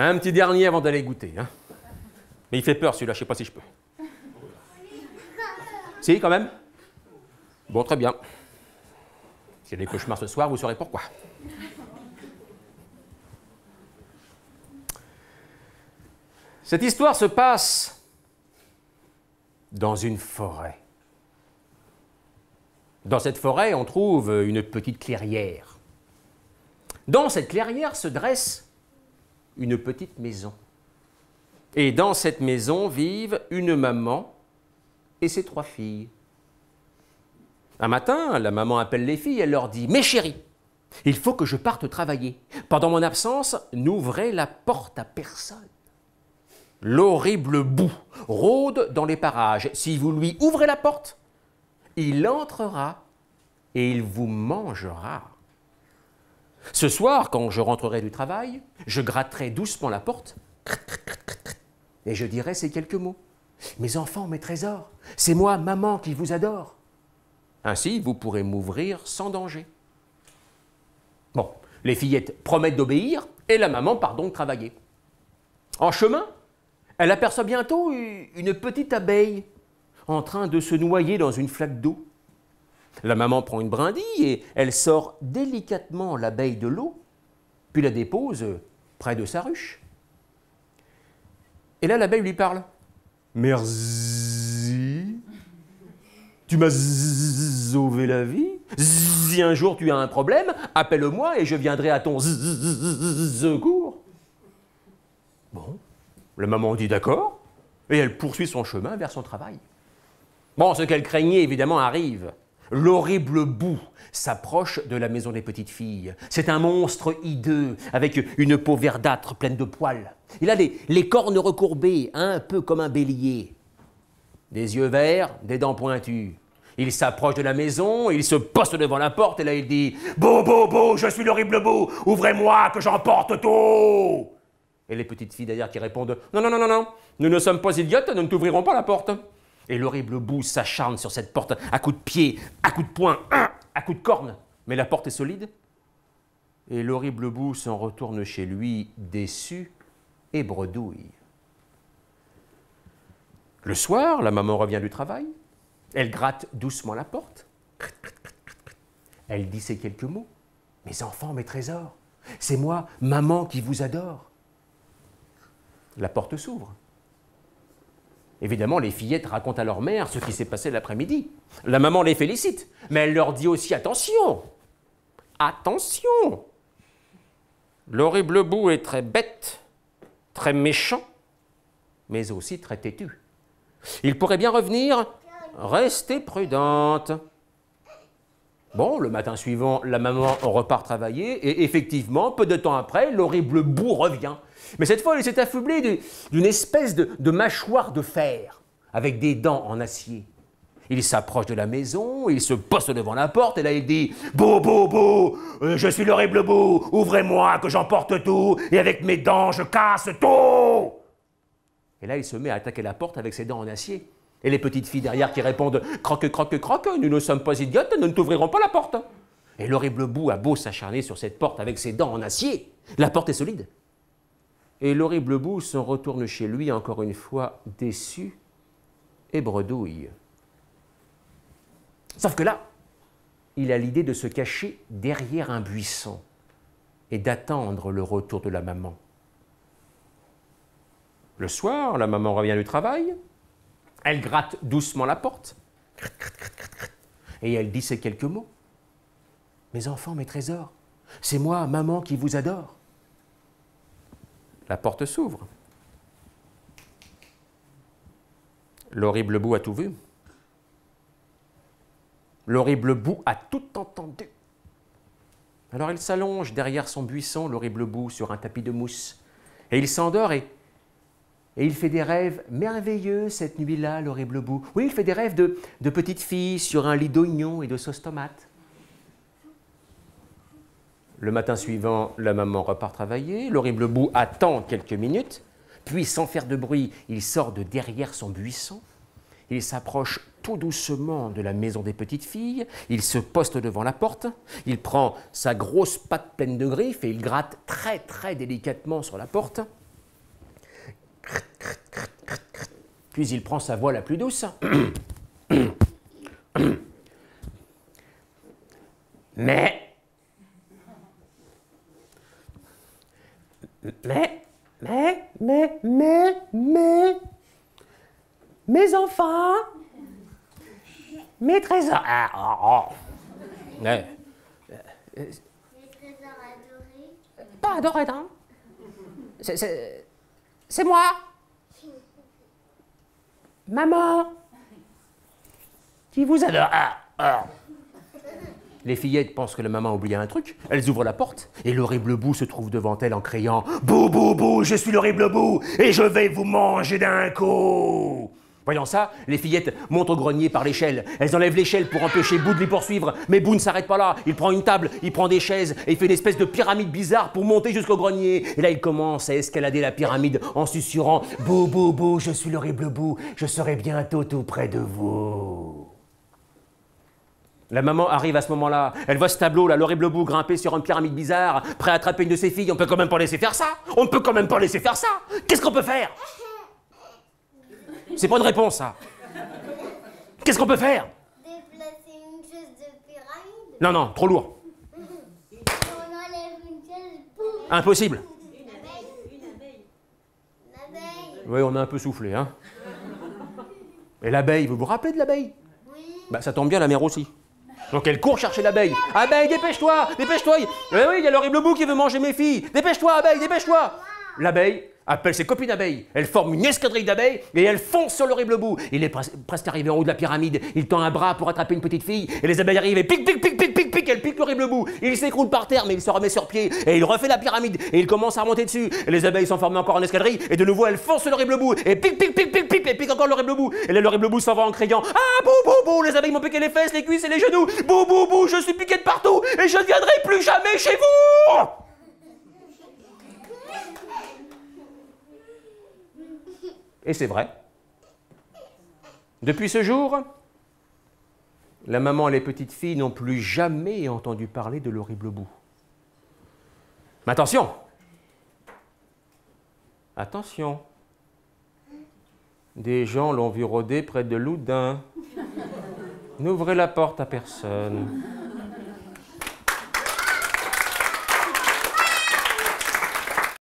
Un petit dernier avant d'aller goûter. Hein. Mais il fait peur celui-là, je ne sais pas si je peux. Si, quand même? Bon, très bien. S'il y a des cauchemars ce soir, vous saurez pourquoi. Cette histoire se passe dans une forêt. Dans cette forêt, on trouve une petite clairière. Dans cette clairière se dresse une petite maison. Et dans cette maison vivent une maman et ses 3 filles. Un matin, la maman appelle les filles, elle leur dit « Mes chéries, il faut que je parte travailler. Pendant mon absence, n'ouvrez la porte à personne. L'horrible boue rôde dans les parages. Si vous lui ouvrez la porte, il entrera et il vous mangera. Ce soir, quand je rentrerai du travail, je gratterai doucement la porte et je dirai ces quelques mots. Mes enfants, mes trésors, c'est moi, maman, qui vous adore. Ainsi, vous pourrez m'ouvrir sans danger. » Bon, les fillettes promettent d'obéir et la maman part donc travailler. En chemin, elle aperçoit bientôt une petite abeille en train de se noyer dans une flaque d'eau. La maman prend une brindille et elle sort délicatement l'abeille de l'eau, puis la dépose près de sa ruche. Et là, l'abeille lui parle. « Merci, tu m'as sauvé la vie. Si un jour tu as un problème, appelle-moi et je viendrai à ton secours. » Bon, la maman dit d'accord, et elle poursuit son chemin vers son travail. Bon, ce qu'elle craignait, évidemment, arrive. L'horrible boue s'approche de la maison des petites filles. C'est un monstre hideux, avec une peau verdâtre pleine de poils. Il a les cornes recourbées, un peu comme un bélier. Des yeux verts, des dents pointues. Il s'approche de la maison, il se poste devant la porte, et là il dit « Bou, bou, bou, je suis l'horrible boue, ouvrez-moi que j'emporte tout !» Et les petites filles derrière qui répondent « Non, non, non, non, non, nous ne sommes pas idiotes, nous ne t'ouvrirons pas la porte. » Et l'horrible boue s'acharne sur cette porte à coups de pied, à coups de poing, à coups de corne. Mais la porte est solide. Et l'horrible boue s'en retourne chez lui, déçu et bredouille. Le soir, la maman revient du travail. Elle gratte doucement la porte. Elle dit ces quelques mots. « Mes enfants, mes trésors, c'est moi, maman, qui vous adore. » La porte s'ouvre. Évidemment, les fillettes racontent à leur mère ce qui s'est passé l'après-midi. La maman les félicite, mais elle leur dit aussi « Attention, attention, l'horrible boue est très bête, très méchant, mais aussi très têtu. Il pourrait bien revenir, restez prudente. » Bon, le matin suivant, la maman repart travailler et effectivement, peu de temps après, l'horrible boue revient. Mais cette fois, il s'est affublé d'une espèce de mâchoire de fer avec des dents en acier. Il s'approche de la maison, il se poste devant la porte et là il dit « Bou, bou, bou, je suis l'horrible boue, ouvrez-moi que j'emporte tout et avec mes dents je casse tout !» Et là il se met à attaquer la porte avec ses dents en acier. Et les petites filles derrière qui répondent « Croque, croque, croque, nous ne sommes pas idiotes, nous ne t'ouvrirons pas la porte. » Et l'horrible boue a beau s'acharner sur cette porte avec ses dents en acier, la porte est solide. Et l'horrible boue s'en retourne chez lui encore une fois déçu et bredouille. Sauf que là, il a l'idée de se cacher derrière un buisson et d'attendre le retour de la maman. Le soir, la maman revient du travail, elle gratte doucement la porte et elle dit ces quelques mots. « Mes enfants, mes trésors, c'est moi, maman, qui vous adore. » La porte s'ouvre. L'horrible boue a tout vu. L'horrible boue a tout entendu. Alors il s'allonge derrière son buisson, l'horrible boue, sur un tapis de mousse. Et il s'endort et il fait des rêves merveilleux cette nuit-là, l'horrible boue. Oui, il fait des rêves de petites filles sur un lit d'oignons et de sauce tomate. Le matin suivant, la maman repart travailler. L'horrible boue attend quelques minutes. Puis, sans faire de bruit, il sort de derrière son buisson. Il s'approche tout doucement de la maison des petites filles. Il se poste devant la porte. Il prend sa grosse patte pleine de griffes et il gratte très, très délicatement sur la porte. Puis il prend sa voix la plus douce. Mais mes enfants, mes trésors. Les trésors adorés. Pas adoré, non? C'est moi. Maman, qui vous adore. Les fillettes pensent que la maman a oublié un truc. Elles ouvrent la porte et l'horrible bout se trouve devant elles en criant « Bou, bou, bou, je suis l'horrible bout et je vais vous manger d'un coup !» Voyant ça, les fillettes montent au grenier par l'échelle. Elles enlèvent l'échelle pour empêcher Bou de les poursuivre. Mais Bou ne s'arrête pas là. Il prend une table, il prend des chaises et il fait une espèce de pyramide bizarre pour monter jusqu'au grenier. Et là, il commence à escalader la pyramide en susurrant « Bou, bou, bou, je suis l'horrible bout, je serai bientôt tout près de vous. » La maman arrive à ce moment-là, elle voit ce tableau, là, l'horrible bout grimper sur une pyramide bizarre, prêt à attraper une de ses filles. On peut quand même pas laisser faire ça. On ne peut quand même pas laisser faire ça. Qu'est-ce qu'on peut faire? C'est pas une réponse, ça. Qu'est-ce qu'on peut faire? Déplacer une chaise de pyramide. Non, non, trop lourd. On enlève une chaise. Boum. Impossible. Une abeille. Une abeille. Une abeille. Oui, on a un peu soufflé, hein. Et l'abeille, vous vous rappelez de l'abeille? Oui. Bah, ça tombe bien, la mère aussi. Donc elle court chercher l'abeille. Abeille, dépêche-toi, dépêche-toi. Oui, il y a l'horrible bout qui veut manger mes filles. Dépêche-toi, abeille, dépêche-toi. L'abeille appelle ses copines d'abeilles. Elles forment une escadrille d'abeilles et elles foncent sur l'horrible bout. Il est presque arrivé en haut de la pyramide. Il tend un bras pour attraper une petite fille et les abeilles arrivent et pique, pique, pique, pique, pique, pique. Elle pique l'horrible bout. Il s'écroule par terre mais il se remet sur pied et il refait la pyramide et il commence à remonter dessus. Et les abeilles sont formées encore en escadrille et de nouveau elles foncent sur l'horrible bout et pique, pique, pique, pique, pique et pique encore l'horrible bout. Et là l'horrible bout s'en va en criant « Ah, bou, bou, bou, les abeilles m'ont piqué les fesses, les cuisses et les genoux. Bou, bou, bou, je suis piqué de partout et je ne viendrai plus jamais chez vous !» Et c'est vrai. Depuis ce jour, la maman et les petites filles n'ont plus jamais entendu parler de l'horrible bout. Mais attention! Attention! Des gens l'ont vu rôder près de Loudun. N'ouvrez la porte à personne.